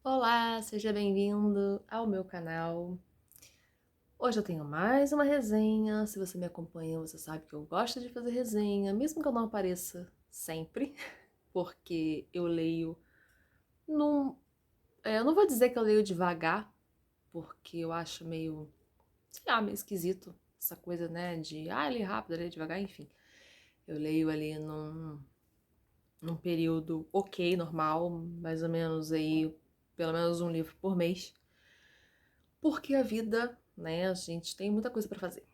Olá, seja bem-vindo ao meu canal. Hoje eu tenho mais uma resenha. Se você me acompanha, você sabe que eu gosto de fazer resenha, mesmo que eu não apareça sempre, porque eu leio num. Eu não vou dizer que eu leio devagar, porque eu acho meio, sei lá, meio esquisito essa coisa, né, de ler rápido, ler devagar, enfim. Eu leio ali num período ok, normal, mais ou menos aí, pelo menos um livro por mês. Porque a vida, né, a gente tem muita coisa pra fazer.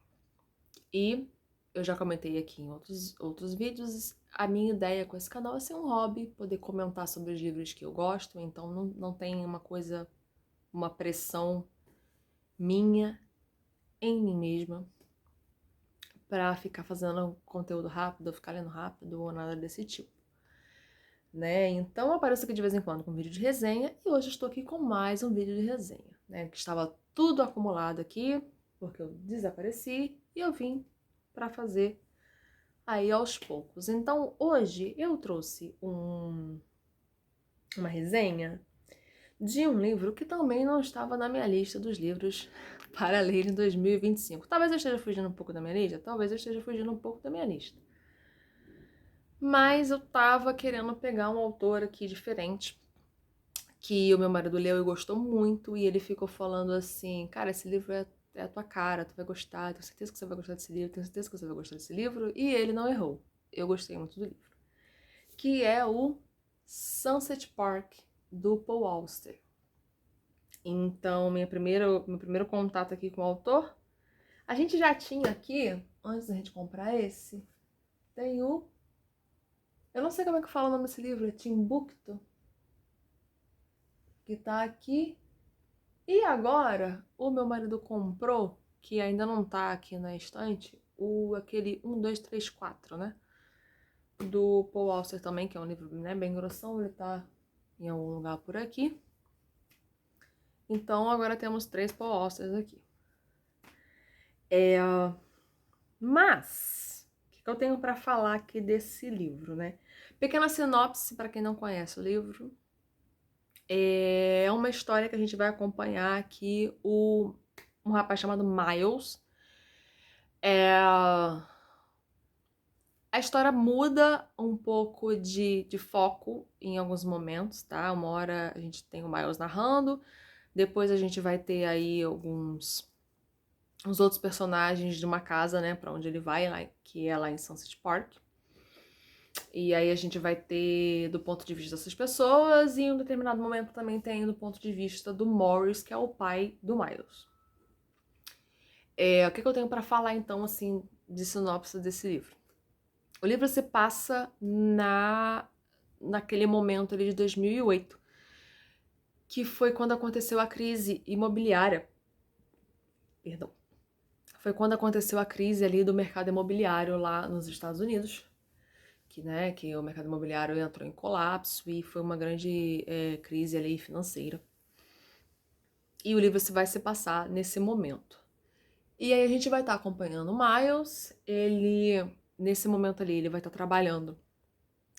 E eu já comentei aqui em outros vídeos, a minha ideia com esse canal é ser um hobby, poder comentar sobre os livros que eu gosto, então não tem uma coisa, uma pressão minha em mim mesma pra ficar fazendo conteúdo rápido, ou ficar lendo rápido, ou nada desse tipo, né? Então eu apareço aqui de vez em quando com um vídeo de resenha, e hoje eu estou aqui com mais um vídeo de resenha, né? Que estava tudo acumulado aqui, porque eu desapareci, e eu vim pra fazer aí aos poucos. Então hoje eu trouxe uma resenha de um livro que também não estava na minha lista dos livros para ler em 2025. Talvez eu esteja fugindo um pouco da minha lista, talvez eu esteja fugindo um pouco da minha lista. Mas eu tava querendo pegar um autor aqui diferente, que o meu marido leu e gostou muito, e ele ficou falando assim, cara, esse livro é a tua cara, tu vai gostar, tenho certeza que você vai gostar desse livro, tenho certeza que você vai gostar desse livro, e ele não errou. Eu gostei muito do livro. Que é o Sunset Park, do Paul Auster. Então, meu primeiro contato aqui com o autor, a gente já tinha aqui, antes da gente comprar esse, tem o... Eu não sei como é que fala o nome desse livro, é Timbuktu, que tá aqui. E agora, o meu marido comprou, que ainda não tá aqui na estante, aquele 1234, né? Do Paul Auster também, que é um livro, né, bem grossão, ele tá em algum lugar por aqui. Então agora temos 3 Paul Austers aqui. Mas, o que eu tenho para falar aqui desse livro, né? Pequena sinopse para quem não conhece o livro. É uma história que a gente vai acompanhar aqui um rapaz chamado Miles. A história muda um pouco de foco em alguns momentos, tá? Uma hora a gente tem o Miles narrando, depois a gente vai ter aí os outros personagens de uma casa, né, pra onde ele vai, lá, que é lá em Sunset Park. E aí a gente vai ter do ponto de vista dessas pessoas, e em um determinado momento também tem do ponto de vista do Morris, que é o pai do Miles. O que eu tenho pra falar então, assim, de sinopse desse livro? O livro se passa naquele momento ali de 2008, que foi quando aconteceu a crise imobiliária. Perdão. Foi quando aconteceu a crise ali do mercado imobiliário lá nos Estados Unidos, que o mercado imobiliário entrou em colapso e foi uma grande crise ali financeira. E o livro vai se passar nesse momento. E aí a gente vai estar acompanhando o Miles, nesse momento ali, ele vai estar trabalhando,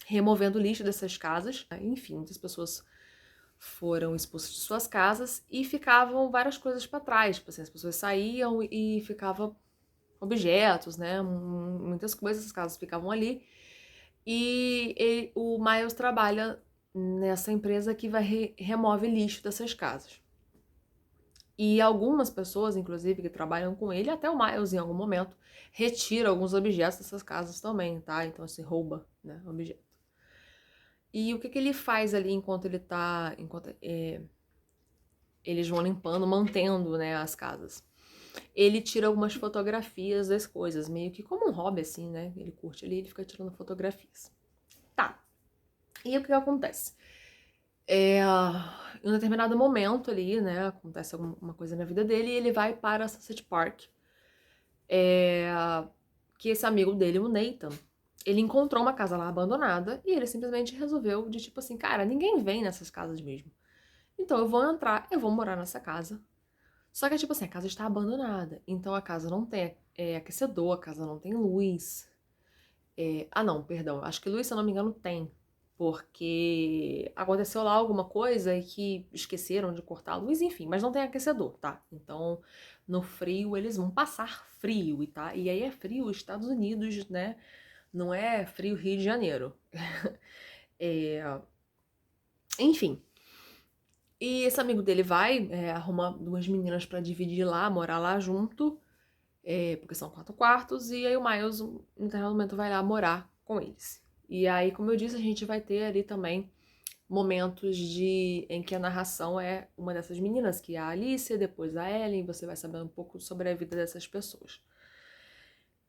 removendo lixo dessas casas. Enfim, muitas pessoas foram expulsas de suas casas e ficavam várias coisas para trás. Tipo assim, as pessoas saíam e ficavam objetos, né? Muitas coisas, as casas ficavam ali. O Miles trabalha nessa empresa que remove lixo dessas casas. E algumas pessoas, inclusive, que trabalham com ele, até o Miles em algum momento, retira alguns objetos dessas casas também, tá? Então, assim, rouba, né, objeto. E o que ele faz ali enquanto ele tá... eles vão limpando, mantendo, né, as casas. Ele tira algumas fotografias das coisas, meio que como um hobby, assim, né? Ele curte ali, ele fica tirando fotografias. Tá. E o que acontece? Em um determinado momento ali, né, acontece alguma coisa na vida dele e ele vai para Sunset Park. Que esse amigo dele, o Nathan, ele encontrou uma casa lá abandonada e ele simplesmente resolveu de tipo assim, cara, ninguém vem nessas casas mesmo. Então eu vou entrar, eu vou morar nessa casa. Só que, tipo assim, a casa está abandonada. Então a casa não tem aquecedor, a casa não tem luz. Não, perdão. Acho que luz, se eu não me engano, tem. porque aconteceu lá alguma coisa e que esqueceram de cortar a luz, enfim, mas não tem aquecedor, tá? Então, no frio eles vão passar frio, e tá? E aí é frio Estados Unidos, né? Não é frio Rio de Janeiro. Enfim. E esse amigo dele vai arrumar duas meninas pra dividir lá, morar lá junto, porque são 4 quartos, e aí o Miles, em determinado momento, vai lá morar com eles. E aí, como eu disse, a gente vai ter ali também momentos em que a narração é uma dessas meninas, que é a Alicia, depois a Ellen, você vai saber um pouco sobre a vida dessas pessoas.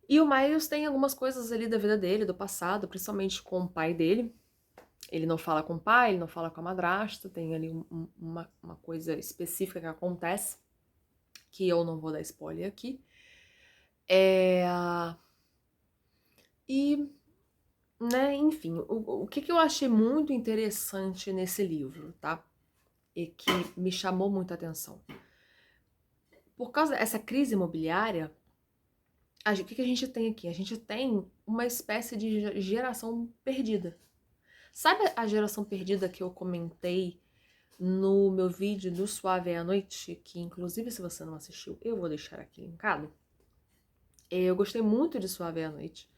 E o Miles tem algumas coisas ali da vida dele, do passado, principalmente com o pai dele. Ele não fala com o pai, ele não fala com a madrasta, tem ali uma coisa específica que acontece, que eu não vou dar spoiler aqui. E, né, enfim, o que eu achei muito interessante nesse livro, tá? E que me chamou muita atenção. Por causa dessa crise imobiliária, o que a gente tem aqui? A gente tem uma espécie de geração perdida. Sabe a geração perdida que eu comentei no meu vídeo do Suave à Noite? Que, inclusive, se você não assistiu, eu vou deixar aqui linkado. Eu gostei muito de Suave à Noite.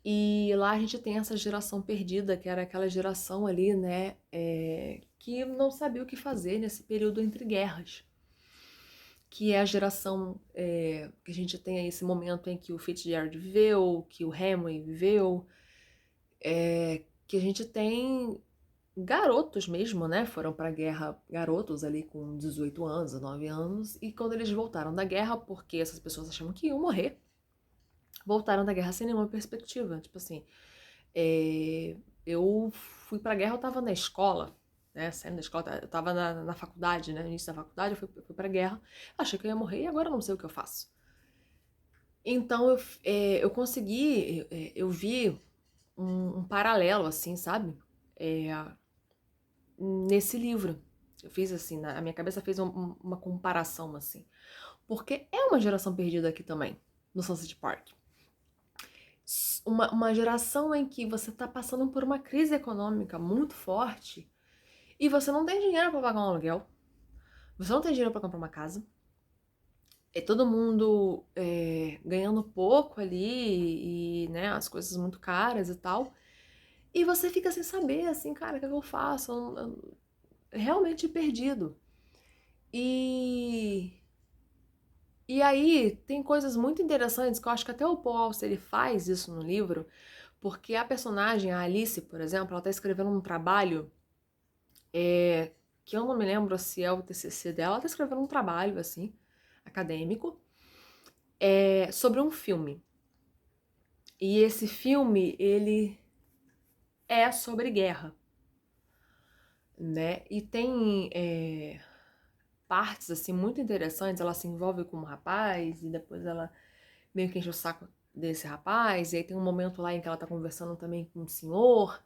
E lá a gente tem essa geração perdida, que era aquela geração ali, né, que não sabia o que fazer nesse período entre guerras. Que é a geração que a gente tem aí esse momento em que o Fitzgerald viveu, que o Hemingway viveu, que a gente tem garotos mesmo, né? Foram pra guerra garotos ali com 18 anos, 19 anos, e quando eles voltaram da guerra, porque essas pessoas achavam que iam morrer, voltaram da guerra sem nenhuma perspectiva. Tipo assim, eu fui pra guerra, eu tava na escola, né? Saindo da escola, eu tava na faculdade, né? No início da faculdade, eu fui pra guerra, achei que eu ia morrer e agora eu não sei o que eu faço. Então eu consegui, eu vi um paralelo, assim, sabe? Nesse livro. Eu fiz assim, a minha cabeça fez uma comparação, assim. Porque é uma geração perdida aqui também, no Sunset Park. Uma geração em que você tá passando por uma crise econômica muito forte e você não tem dinheiro para pagar um aluguel, você não tem dinheiro para comprar uma casa, é todo mundo ganhando pouco ali e, né, as coisas muito caras e tal. E você fica sem saber, assim, cara, o que eu faço? Realmente perdido. E E aí tem coisas muito interessantes que eu acho que até o Paul Auster ele faz isso no livro, porque a personagem, a Alice, por exemplo, ela tá escrevendo um trabalho que eu não me lembro se é o TCC dela, ela tá escrevendo um trabalho, assim, acadêmico, sobre um filme. E esse filme, ele é sobre guerra, né? E tem partes, assim, muito interessantes. Ela se envolve com um rapaz e depois ela meio que enche o saco desse rapaz, e aí tem um momento lá em que ela tá conversando também com um senhor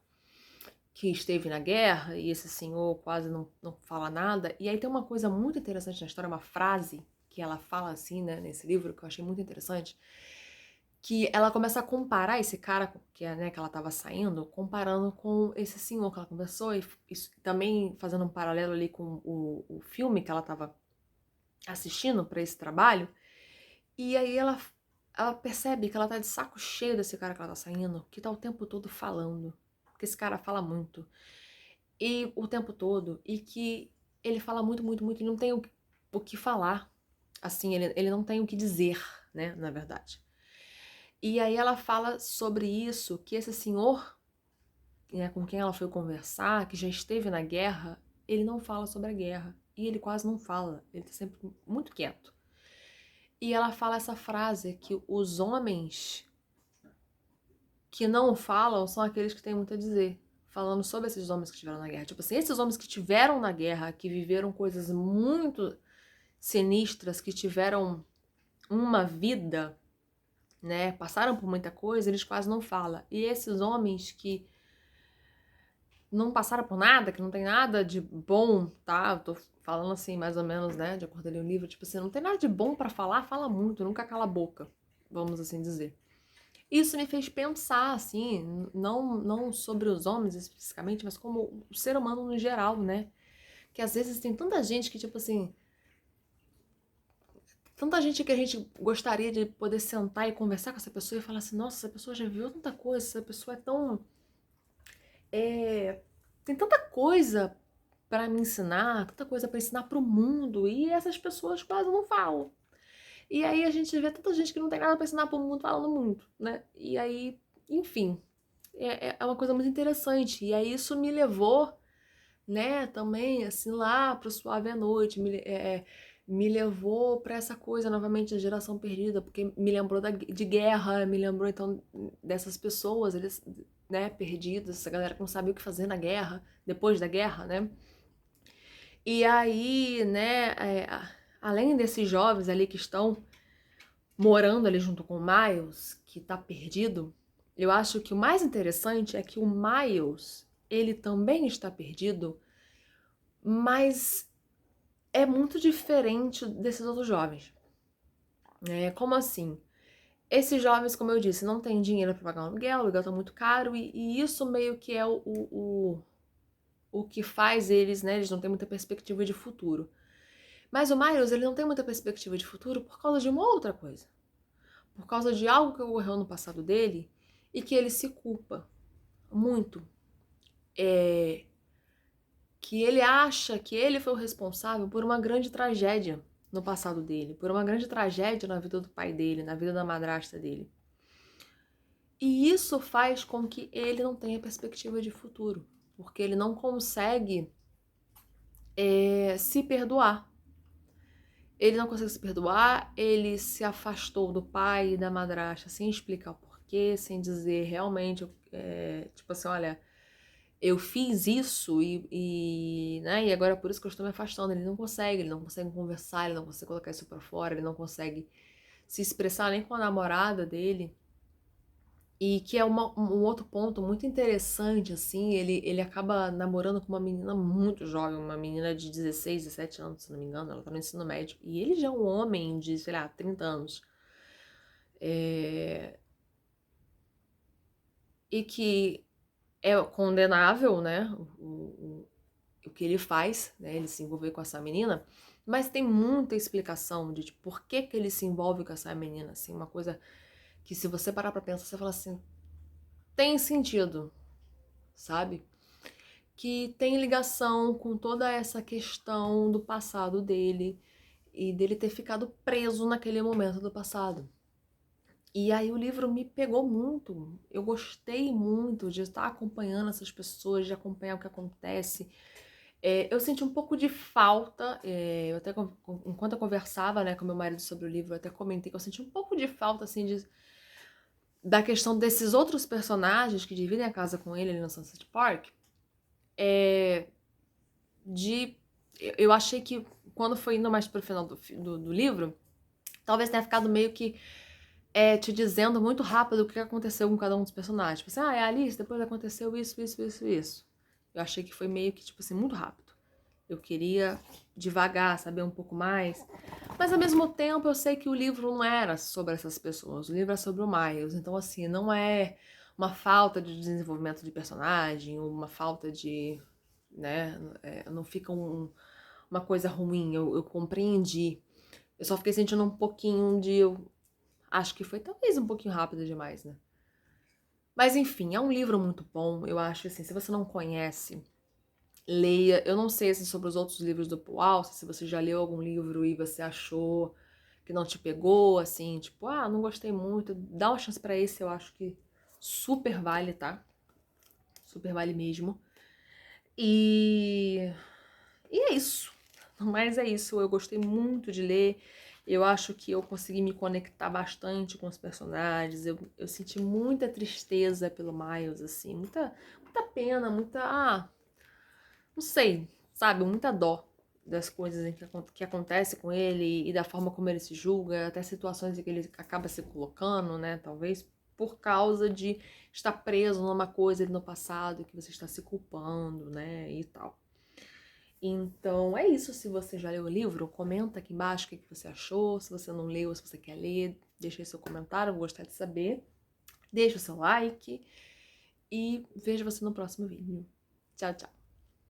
que esteve na guerra, e esse senhor quase não fala nada, e aí tem uma coisa muito interessante na história, uma frase que ela fala assim, né, nesse livro, que eu achei muito interessante, que ela começa a comparar esse cara né, que ela tava saindo, comparando com esse senhor que ela conversou, e também fazendo um paralelo ali com o filme que ela tava assistindo para esse trabalho, e aí ela percebe que ela tá de saco cheio desse cara que ela tá saindo, que tá o tempo todo falando. Porque esse cara fala muito. E o tempo todo. E que ele fala muito, muito, muito. E não tem o que falar. Assim, ele não tem o que dizer, né? Na verdade. E aí ela fala sobre isso, que esse senhor, né, com quem ela foi conversar, que já esteve na guerra, ele não fala sobre a guerra. E ele quase não fala. Ele tá sempre muito quieto. E ela fala essa frase que os homens que não falam são aqueles que têm muito a dizer. Falando sobre esses homens que estiveram na guerra. Tipo assim, esses homens que estiveram na guerra, que viveram coisas muito sinistras, que tiveram uma vida, né? Passaram por muita coisa, eles quase não falam. E esses homens que não passaram por nada, que não tem nada de bom, tá? Eu tô falando assim, mais ou menos, né? De acordo com o livro, tipo assim, não tem nada de bom pra falar, fala muito, nunca cala a boca, vamos assim dizer. Isso me fez pensar, assim, não sobre os homens especificamente, mas como o ser humano no geral, né? Que às vezes tem tanta gente que, tipo assim, tanta gente que a gente gostaria de poder sentar e conversar com essa pessoa e falar assim, nossa, essa pessoa já viu tanta coisa, essa pessoa é tão. É, tem tanta coisa para me ensinar, tanta coisa para ensinar para o mundo, e essas pessoas quase não falam. E aí a gente vê tanta gente que não tem nada para ensinar para o mundo falando muito, né? E aí, enfim, é uma coisa muito interessante. E aí isso me levou, né, também, assim, lá pro Suave à Noite, me levou para essa coisa novamente da geração perdida, porque me lembrou de guerra, me lembrou então dessas pessoas, eles, né, perdidos, essa galera que não sabia o que fazer na guerra, depois da guerra, né? E aí, né, além desses jovens ali que estão morando ali junto com o Miles, que tá perdido, eu acho que o mais interessante é que o Miles, ele também está perdido, mas é muito diferente desses outros jovens. Como assim? Esses jovens, como eu disse, não têm dinheiro para pagar um aluguel, o aluguel tá muito caro, e isso meio que é o que faz eles, né? Eles não têm muita perspectiva de futuro. Mas o Miles, ele não tem muita perspectiva de futuro por causa de uma outra coisa. Por causa de algo que ocorreu no passado dele e que ele se culpa muito. Que ele acha que ele foi o responsável por uma grande tragédia no passado dele, por uma grande tragédia na vida do pai dele, na vida da madrasta dele. E isso faz com que ele não tenha perspectiva de futuro, porque ele não consegue se perdoar. Ele não consegue se perdoar, ele se afastou do pai e da madrasta sem explicar o porquê, sem dizer realmente, tipo assim, olha, eu fiz isso né, e agora é por isso que eu estou me afastando. Ele não consegue conversar, ele não consegue colocar isso pra fora, ele não consegue se expressar nem com a namorada dele. E que é um outro ponto muito interessante, assim, ele acaba namorando com uma menina muito jovem, uma menina de 16, 17 anos, se não me engano, ela tá no ensino médio, e ele já é um homem de, sei lá, 30 anos. É... E que é condenável, né, o que ele faz, né, ele se envolver com essa menina, mas tem muita explicação de tipo, por que que ele se envolve com essa menina, assim, uma coisa que se você parar pra pensar, você fala assim, tem sentido, sabe? Que tem ligação com toda essa questão do passado dele e dele ter ficado preso naquele momento do passado. E aí o livro me pegou muito, eu gostei muito de estar acompanhando essas pessoas, de acompanhar o que acontece. Eu senti um pouco de falta, eu até enquanto eu conversava, né, com meu marido sobre o livro, eu até comentei que eu senti um pouco de falta, assim, da questão desses outros personagens que dividem a casa com ele ali no Sunset Park, de eu achei que quando foi indo mais pro final do livro, talvez tenha ficado meio que te dizendo muito rápido o que aconteceu com cada um dos personagens. Tipo assim, é a Alice, depois aconteceu isso, isso, isso, isso. Eu achei que foi meio que, tipo assim, muito rápido. Eu queria devagar, saber um pouco mais. Mas ao mesmo tempo eu sei que o livro não era sobre essas pessoas. O livro é sobre o Miles. Então, assim, não é uma falta de desenvolvimento de personagem, uma falta de, né, não fica uma coisa ruim, eu compreendi. Eu só fiquei sentindo um pouquinho de. Eu acho que foi talvez um pouquinho rápido demais, né? Mas enfim, é um livro muito bom. Eu acho assim, se você não conhece, leia. Eu não sei assim, sobre os outros livros do Paul Auster, se você já leu algum livro e você achou que não te pegou, assim, tipo, não gostei muito. Dá uma chance pra esse, eu acho que super vale, tá? Super vale mesmo. E é isso. Mas é isso, eu gostei muito de ler. Eu acho que eu consegui me conectar bastante com os personagens. Eu senti muita tristeza pelo Miles, assim, muita pena, não sei, sabe, muita dó das coisas que acontece com ele e da forma como ele se julga, até situações em que ele acaba se colocando, né, talvez por causa de estar preso numa coisa no passado que você está se culpando, né, e tal. Então é isso, se você já leu o livro, comenta aqui embaixo o que você achou, se você não leu, se você quer ler, deixa aí seu comentário, eu vou gostar de saber. Deixa o seu like e vejo você no próximo vídeo. Tchau, tchau!